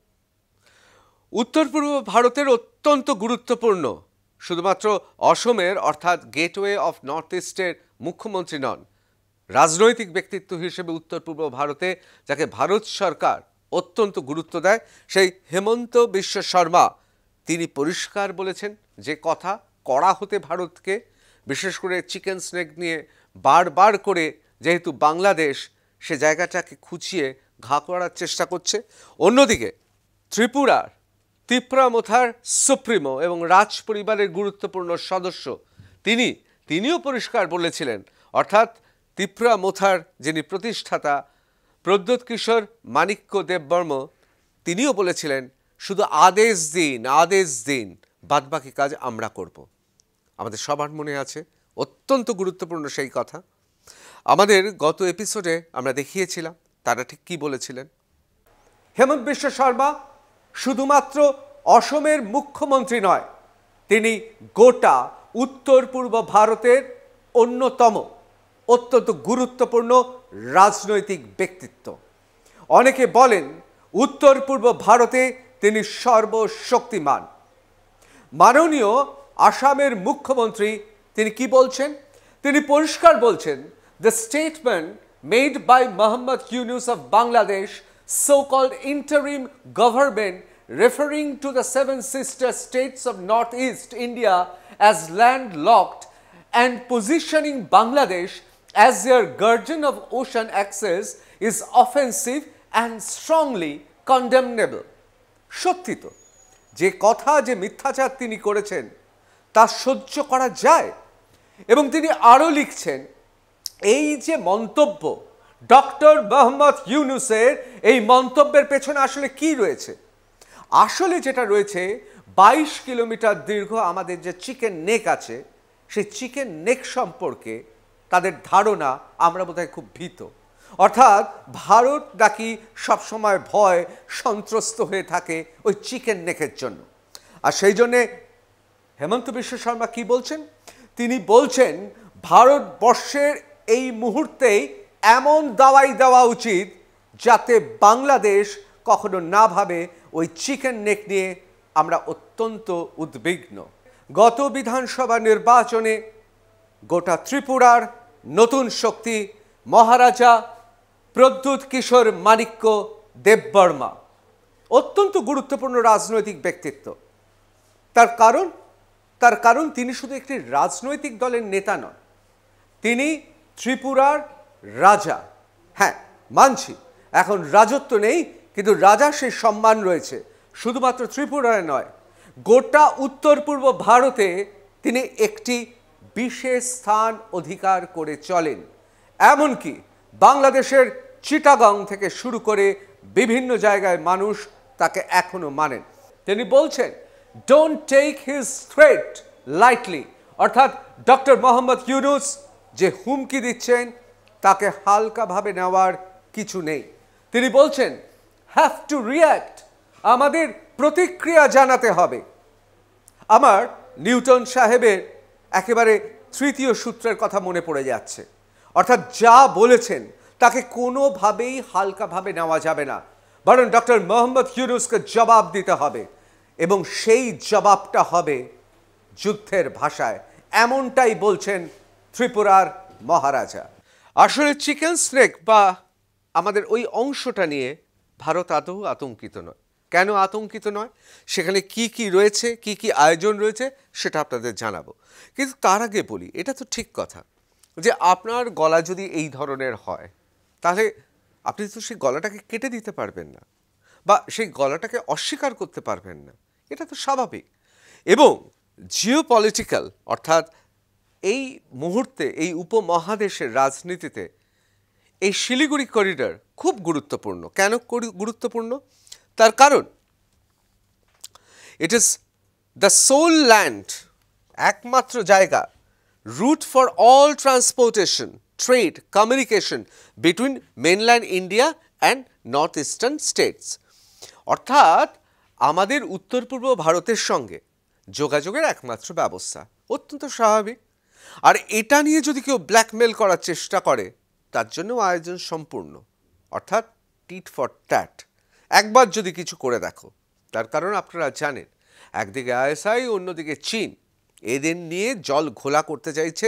উত্তর পূর্ব ভারতের অত্যন্ত গুরুত্বপূর্ণ, শুধুমাত্র অসমের অর্থাৎ গেটওয়ে অফ নর্থ ইস্টের মুখ্যমন্ত্রী নন, রাজনৈতিক ব্যক্তিত্ব হিসেবে উত্তর পূর্ব ভারতে যাকে ভারত সরকার অত্যন্ত গুরুত্ব দেয়, সেই হেমন্ত বিশ্ব শর্মা তিনি পরিষ্কার বলেছেন যে কথা, কড়া হতে ভারতকে, বিশেষ করে চিকেন স্নেক নিয়ে বারবার করে যেহেতু বাংলাদেশ সে জায়গাটাকে খুঁচিয়ে ঘা করার চেষ্টা করছে। অন্যদিকে ত্রিপুরার তিপ্রামথার সুপ্রিমো এবং রাজ পরিবারের গুরুত্বপূর্ণ সদস্য তিনিও পরিষ্কার বলেছিলেন, অর্থাৎ তিপ্রামথার যিনি প্রতিষ্ঠাতা প্রদ্যোৎ কিশোর মাণিক্য দেববর্ম, তিনিও বলেছিলেন শুধু আদেশ দিন, বাদবাকি কাজ আমরা করব। আমাদের সবার মনে আছে, অত্যন্ত গুরুত্বপূর্ণ সেই কথা। আমাদের গত এপিসোডে আমরা দেখিয়েছিলাম তারা ঠিক কি বলেছিলেন। হেমন্ত বিশ্ব শর্মা শুধুমাত্র অসমের মুখ্যমন্ত্রী নয়, তিনি গোটা উত্তর পূর্ব ভারতের অন্যতম অত্যন্ত গুরুত্বপূর্ণ রাজনৈতিক ব্যক্তিত্ব। অনেকে বলেন উত্তর পূর্ব ভারতে তিনি সর্বশক্তিমান। মাননীয় আসামের মুখ্যমন্ত্রী তিনি কি বলছেন? তিনি পরিষ্কার বলছেন, the statement made by Mohammad Yunus of Bangladesh, so-called interim government, referring to the seven sister states of northeast India as landlocked and positioning Bangladesh as their guardian of ocean access is offensive and strongly condemnable. সত্যি তো, যে কথা, যে মিথ্যাচার তিনি করেছেন তা সহ্য করা যায়। এবং তিনি আরও লিখছেন, এই যে মন্তব্য ডক্টর মোহাম্মদ ইউনূসের, এই মন্তব্যের পেছনে আসলে কি রয়েছে? আসলে যেটা রয়েছে, 22 কিলোমিটার দীর্ঘ আমাদের যে চিকেন নেক আছে, সেই চিকেন নেক সম্পর্কে তাদের ধারণা আমরা বোধহয় খুব ভীত। অর্থাৎ ভারত নাকি সবসময় ভয় সন্ত্রস্ত হয়ে থাকে ওই চিকেন নেকের জন্য। আর সেই জন্যে হেমন্ত বিশ্ব শর্মা কি বলছেন? তিনি বলছেন ভারতবর্ষের এই মুহূর্তেই এমন দাওয়াই দেওয়া উচিত যাতে বাংলাদেশ কখনো না ভাবে ওই চিকেন নেক নিয়ে আমরা অত্যন্ত উদ্বিগ্ন। গত বিধানসভা নির্বাচনে গোটা ত্রিপুরার নতুন শক্তি মহারাজা প্রদ্যুৎ কিশোর মাণিক্য দেববর্মা অত্যন্ত গুরুত্বপূর্ণ রাজনৈতিক ব্যক্তিত্ব। তার কারণ তিনি শুধু একটি রাজনৈতিক দলের নেতা নন, তিনি ত্রিপুরার রাজা। হ্যাঁ, মানছি এখন রাজত্ব নেই, কিন্তু রাজা সেই সম্মান রয়েছে। শুধুমাত্র ত্রিপুরায় নয়, গোটা উত্তর পূর্ব ভারতে তিনি একটি বিশেষ স্থান অধিকার করে চলেন। এমনকি বাংলাদেশের চিটাগং থেকে শুরু করে বিভিন্ন জায়গায় মানুষ তাকে এখনো মানেন। তিনি বলছেন, don't take his threat lightly, অর্থাৎ ডক্টর মোহাম্মদ ইউনূস যে হুমকি দিচ্ছেন তাকে হালকাভাবে নেওয়ার কিছু নেই। তিনি বলছেন, হ্যাভ টু রিয়্যাক্ট, আমাদের প্রতিক্রিয়া জানাতে হবে। আমার নিউটন সাহেবের একেবারে তৃতীয় সূত্রের কথা মনে পড়ে যাচ্ছে। অর্থাৎ যা বলেছেন তাকে কোনোভাবেই হালকাভাবে নেওয়া যাবে না, বরং ডক্টর মোহাম্মদ ইউনূসকে জবাব দিতে হবে, এবং সেই জবাবটা হবে যুদ্ধের ভাষায়। এমনটাই বলছেন ত্রিপুরার মহারাজা। আসলে চিকেন স্নেক বা আমাদের ওই অংশটা নিয়ে ভারত আদৌ আতঙ্কিত নয়। কেন আতঙ্কিত নয়, সেখানে কি কি রয়েছে, কি কি আয়োজন রয়েছে, সেটা আপনাদের জানাবো। কিন্তু তার আগে বলি, এটা তো ঠিক কথা যে আপনার গলা যদি এই ধরনের হয়, তাহলে আপনি তো সেই গলাটাকে কেটে দিতে পারবেন না, বা সেই গলাটাকে অস্বীকার করতে পারবেন না। এটা তো স্বাভাবিক। এবং জিওপলিটিক্যাল, অর্থাৎ এই মুহূর্তে এই উপমহাদেশের রাজনীতিতে এই শিলিগুড়ি করিডর খুব গুরুত্বপূর্ণ। কেন গুরুত্বপূর্ণ? তার কারণ it is the sole land, একমাত্র জায়গা, route for all transportation, trade, communication between mainland India and north eastern states. অর্থাৎ আমাদের উত্তর পূর্ব ভারতের সঙ্গে যোগাযোগের একমাত্র ব্যবস্থা। অত্যন্ত স্বাভাবিক। আর এটা নিয়ে যদি কেউ ব্ল্যাকমেল করার চেষ্টা করে, তার জন্য আয়োজন সম্পূর্ণ, অর্থাৎ টিট ফর ট্যাট। একবার যদি কিছু করে দেখো, তার কারণ আপনারা জানেন, একদিকে আইএসআই, অন্যদিকে চীন, এদের নিয়ে জল ঘোলা করতে চাইছে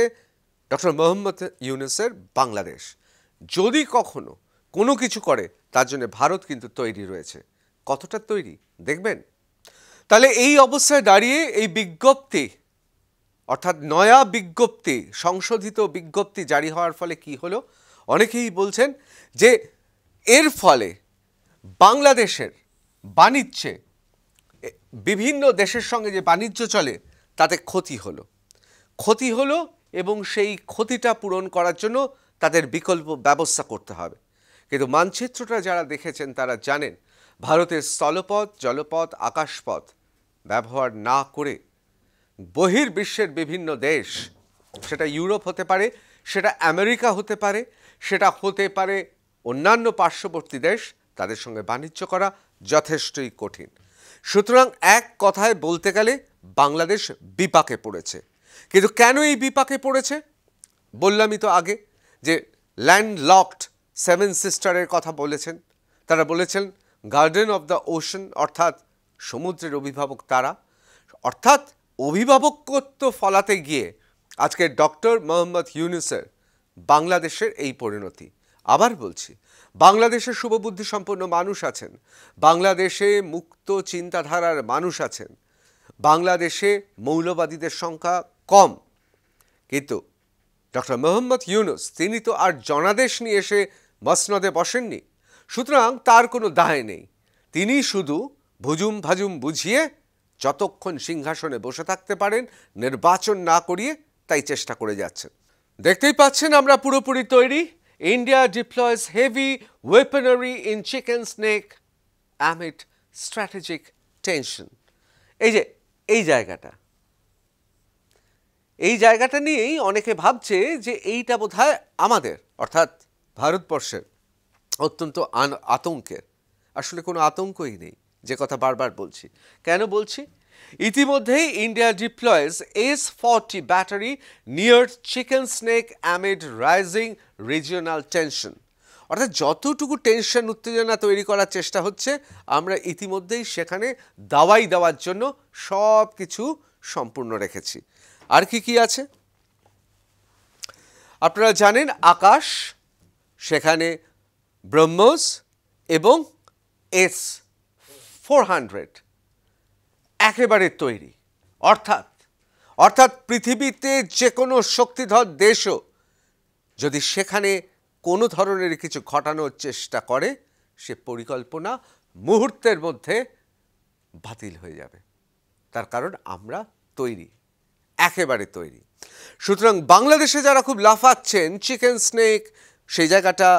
ডক্টর মোহাম্মদ ইউনূসের বাংলাদেশ। যদি কখনো কোনো কিছু করে, তার জন্য ভারত কিন্তু তৈরি রয়েছে। কতটা তৈরি দেখবেন। তাহলে এই অবস্থায় দাঁড়িয়ে এই বিজ্ঞপ্তি, অর্থাৎ নয়া বিজ্ঞপ্তি, সংশোধিত বিজ্ঞপ্তি জারি হওয়ার ফলে কি হলো? অনেকেই বলছেন যে এর ফলে বাংলাদেশের বাণিজ্যে, বিভিন্ন দেশের সঙ্গে যে বাণিজ্য চলে, তাতে ক্ষতি হলো এবং সেই ক্ষতিটা পূরণ করার জন্য তাদের বিকল্প ব্যবস্থা করতে হবে। কিন্তু মানচিত্রটা যারা দেখেছেন তারা জানেন, ভারতের স্থলপথ, জলপথ, আকাশপথ ব্যবহার না করে বহির্বিশ্বের বিভিন্ন দেশ, সেটা ইউরোপ হতে পারে, সেটা আমেরিকা হতে পারে, সেটা হতে পারে অন্যান্য পার্শ্ববর্তী দেশ, তাদের সঙ্গে বাণিজ্য করা যথেষ্টই কঠিন। সুতরাং এক কথায় বলতে গেলে বাংলাদেশ বিপাকে পড়েছে। কিন্তু কেন এই বিপাকে পড়েছে? বললামই তো আগে যে ল্যান্ডলকড সেভেন সিস্টারের কথা বলেছেন। তারা বলেছেন গার্ডেন অফ দ্য ওশন, অর্থাৎ সমুদ্রের অভিভাবক তারা। অর্থাৎ অভিভাবকত্ব ফলাতে গিয়ে আজকে ডক্টর মোহাম্মদ ইউনূসের বাংলাদেশের এই পরিণতি। আবার বলছি, বাংলাদেশে শুভবুদ্ধি সম্পন্ন মানুষ আছেন, বাংলাদেশে মুক্ত চিন্তাধারার মানুষ আছেন, বাংলাদেশে মৌলবাদীদের সংখ্যা কম, কিন্তু ডক্টর মোহাম্মদ ইউনূস তিনি তো আর জনাদেশ নিয়ে এসে মসনদে বসেননি। সুতরাং তার কোনো দায় নেই, তিনি শুধু ভুজুম ভাজুম বুঝিয়ে যতক্ষণ সিংহাসনে বসে থাকতে পারেন নির্বাচন না করিয়ে তাই চেষ্টা করে যাচ্ছেন। দেখতেই পাচ্ছেন আমরা পুরোপুরি তৈরি। India deploys heavy weaponry in chicken's neck amid strategic tension. এই জায়গাটা নিয়েই অনেকে ভাবছে যে এইটা বোধহয় আমাদের অর্থাৎ ভারতবর্ষের অত্যন্ত আতঙ্কের। আসলে কোনো আতঙ্কই নেই, যে কথা বারবার বলছি। কেন বলছি? ইতিমধ্যেই India ডিপ্লয়েস S-40 battery near chicken neck amid rising regional tension. অর্থাৎ যতটুকু টেনশন উত্তেজনা তৈরি করার চেষ্টা হচ্ছে, আমরা ইতিমধ্যেই সেখানে দাওয়াই দেওয়ার জন্য সব কিছু সম্পূর্ণ রেখেছি। আর কি আছে আপনারা জানেন, আকাশ, সেখানে ব্রহ্মোস এবং S-400 একেবারে তৈরি। অর্থাৎ পৃথিবীতে যে কোনো শক্তিধর দেশও যদি সেখানে কোনো ধরনের কিছু ঘটানোর চেষ্টা করে, সে পরিকল্পনা মুহূর্তের মধ্যে বাতিল হয়ে যাবে। তার কারণ আমরা তৈরি, একেবারে তৈরি। সুতরাং বাংলাদেশে যারা খুব লাফাচ্ছেন চিকেন স্নেক, সেই জায়গাটা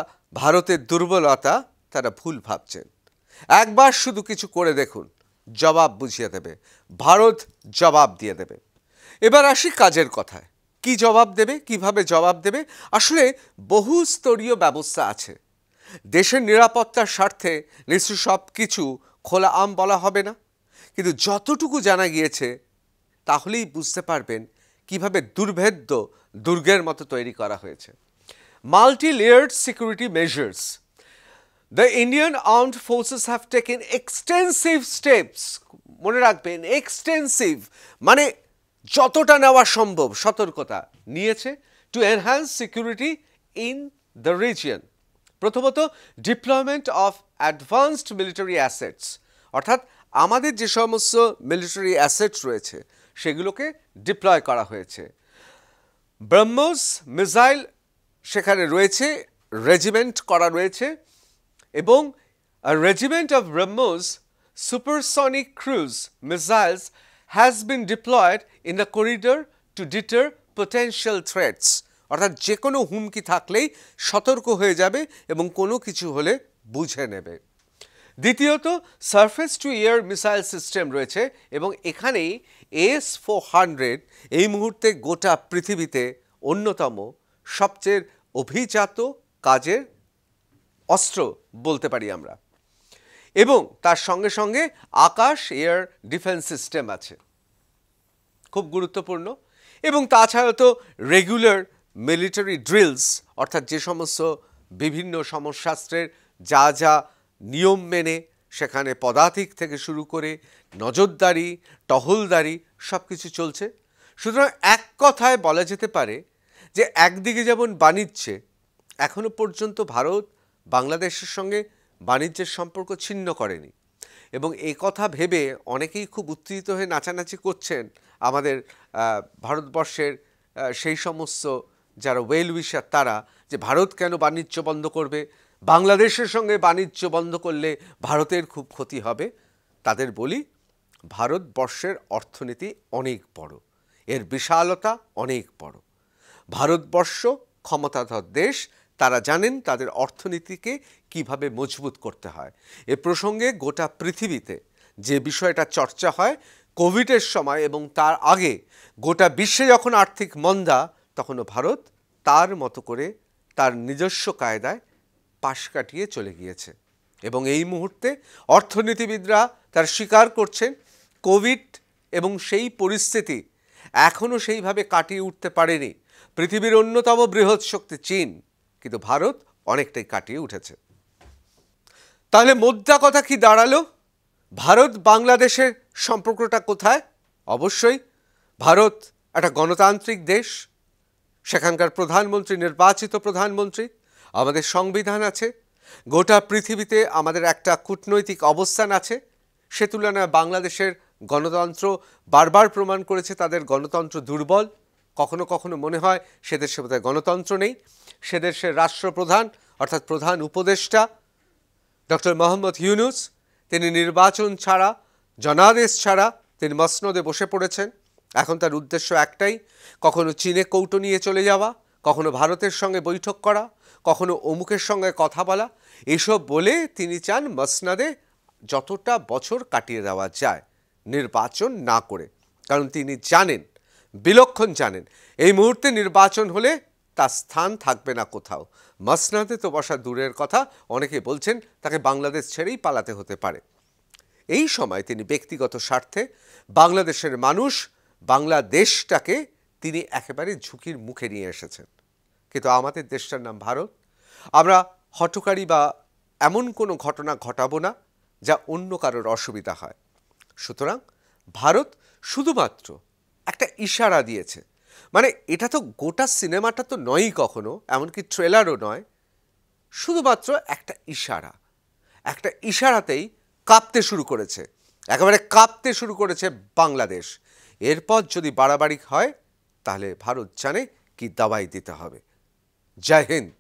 ভারতের দুর্বলতা, তারা ভুল ভাবছেন। একবার শুধু কিছু করে দেখুন, জবাব বুঝিয়ে দেবে, ভারত জবাব দিয়ে দেবে। এবার আসি কাজের কথায়। কি জবাব দেবে, কিভাবে জবাব দেবে? আসলে বহু স্তরীয় ব্যবস্থা আছে। দেশের নিরাপত্তার স্বার্থে নিশ্চয়ই সব কিছু খোলা আম বলা হবে না, কিন্তু যতটুকু জানা গিয়েছে তাহলেই বুঝতে পারবেন কিভাবে দুর্ভেদ্য দুর্গের মতো তৈরি করা হয়েছে। Multi-layered security measures. The Indian armed forces have taken extensive steps, মনে রাখবেন extensive মানে যতটা নেওয়া সম্ভব সতর্কতা নিয়েছে to enhance security in the region. প্রথমত deployment of advanced military assets, অর্থাৎ আমাদের যে সমস্ত মিলিটারি অ্যাসেটস রয়েছে সেগুলোকে ডিপ্লয় করা হয়েছে। ব্রহ্মোস মিসাইল সেখানে রয়েছে, রেজিমেন্ট করা রয়েছে, এবং a regiment of BrahMos supersonic cruise missiles has been deployed in the corridor to deter potential threats. অর্থাৎ যে কোনো হুমকি থাকলেই সতর্ক হয়ে যাবে এবং কোনো কিছু হলে বুঝে নেবে। দ্বিতীয়ত surface two air missile system রয়েছে, এবং এখানেই S-400 এই মুহূর্তে গোটা পৃথিবীতে অন্যতম সবচেয়ে অভিজাত কাজের অস্ত্র বলতে পারি আমরা। এবং তার সঙ্গে সঙ্গে আকাশ এয়ার ডিফেন্স সিস্টেম আছে, খুব গুরুত্বপূর্ণ। এবং তাছাড়া তো রেগুলার মিলিটারি ড্রিলস, অর্থাৎ যে সমস্ত বিভিন্ন সমরশাস্ত্রের যা যা নিয়ম মেনে সেখানে পদাতিক থেকে শুরু করে নজরদারি, টহলদারি সব কিছু চলছে। সুতরাং এক কথায় বলা যেতে পারে যে একদিকে যেমন বাণিজ্যে এখনো পর্যন্ত ভারত বাংলাদেশের সঙ্গে বাণিজ্যের সম্পর্ক ছিন্ন করেনি, এবং এই কথা ভেবে অনেকেই খুব উত্তেজিত হয়ে নাচানাচি করছেন আমাদের ভারতবর্ষের সেই সমস্ত যারা ওয়েল উইশার, তারা যে ভারত কেন বাণিজ্য বন্ধ করবে, বাংলাদেশের সঙ্গে বাণিজ্য বন্ধ করলে ভারতের খুব ক্ষতি হবে। তাদের বলি, ভারতবর্ষের অর্থনীতি অনেক বড়, এর বিশালতা অনেক বড়। ভারতবর্ষ ক্ষমতাধর দেশ, তারা জানেন তাদের অর্থনীতিকে কিভাবে মজবুত করতে হয়। এ প্রসঙ্গে গোটা পৃথিবীতে যে বিষয়টা চর্চা হয় কোভিডের সময় এবং তার আগে, গোটা বিশ্বে যখন আর্থিক মন্দা, তখনও ভারত তার মতো করে তার নিজস্ব কায়দায় পাশ কাটিয়ে চলে গিয়েছে। এবং এই মুহূর্তে অর্থনীতিবিদরা তার স্বীকার করছেন কোভিড এবং সেই পরিস্থিতি এখনও সেইভাবে কাটিয়ে উঠতে পারেনি পৃথিবীর অন্যতম বৃহৎ শক্তি চীন, কিন্তু ভারত অনেকটাই কাটিয়ে উঠেছে। তাহলে মোদ্দা কথা কি দাঁড়ালো? ভারত বাংলাদেশের সম্পর্কটা কোথায়? অবশ্যই ভারত একটা গণতান্ত্রিক দেশ, সেখানকার প্রধানমন্ত্রী নির্বাচিত প্রধানমন্ত্রী, আমাদের সংবিধান আছে, গোটা পৃথিবীতে আমাদের একটা কূটনৈতিক অবস্থান আছে। সে তুলনায় বাংলাদেশের গণতন্ত্র বারবার প্রমাণ করেছে তাদের গণতন্ত্র দুর্বল। কখনো কখনো মনে হয় সে দেশে বোধহয় গণতন্ত্র নেই। সে দেশের রাষ্ট্রপ্রধান অর্থাৎ প্রধান উপদেষ্টা ডক্টর মোহাম্মদ ইউনূস, তিনি নির্বাচন ছাড়া, জনাদেশ ছাড়া তিনি মসনদে বসে পড়েছেন। এখন তার উদ্দেশ্য একটাই, কখনো চীনে কৌটো নিয়ে চলে যাওয়া, কখনো ভারতের সঙ্গে বৈঠক করা, কখনো অমুকের সঙ্গে কথা বলা। এসব বলে তিনি চান মসনদে যতটা বছর কাটিয়ে দেওয়া যায় নির্বাচন না করে। কারণ তিনি জানেন, বিলক্ষণ জানেন, এই মুহূর্তে নির্বাচন হলে তার স্থান থাকবে না কোথাও। মসনদে তো বসা দূরের কথা, অনেকে বলছেন তাকে বাংলাদেশ ছেড়েই পালাতে হতে পারে। এই সময় তিনি ব্যক্তিগত স্বার্থে বাংলাদেশের মানুষ, বাংলাদেশটাকে তিনি একেবারে ঝুঁকির মুখে নিয়ে এসেছেন। কিন্তু আমাদের দেশটার নাম ভারত। আমরা হঠকারী বা এমন কোনো ঘটনা ঘটাবো না যা অন্য কারোর অসুবিধা হয়। সুতরাং ভারত শুধুমাত্র একটা ইশারা দিয়েছে, মানে এটা তো গোটা সিনেমাটা তো নয়ই কখনো, এমনকি ট্রেলারও নয়, শুধুমাত্র একটা ইশারা। একটা ইশারাতেই কাঁপতে শুরু করেছে, একেবারে কাঁপতে শুরু করেছে বাংলাদেশ। এরপর যদি বাড়াবাড়ি হয় তাহলে ভারত জানে কি দাওয়াই দিতে হবে। জয় হিন্দ।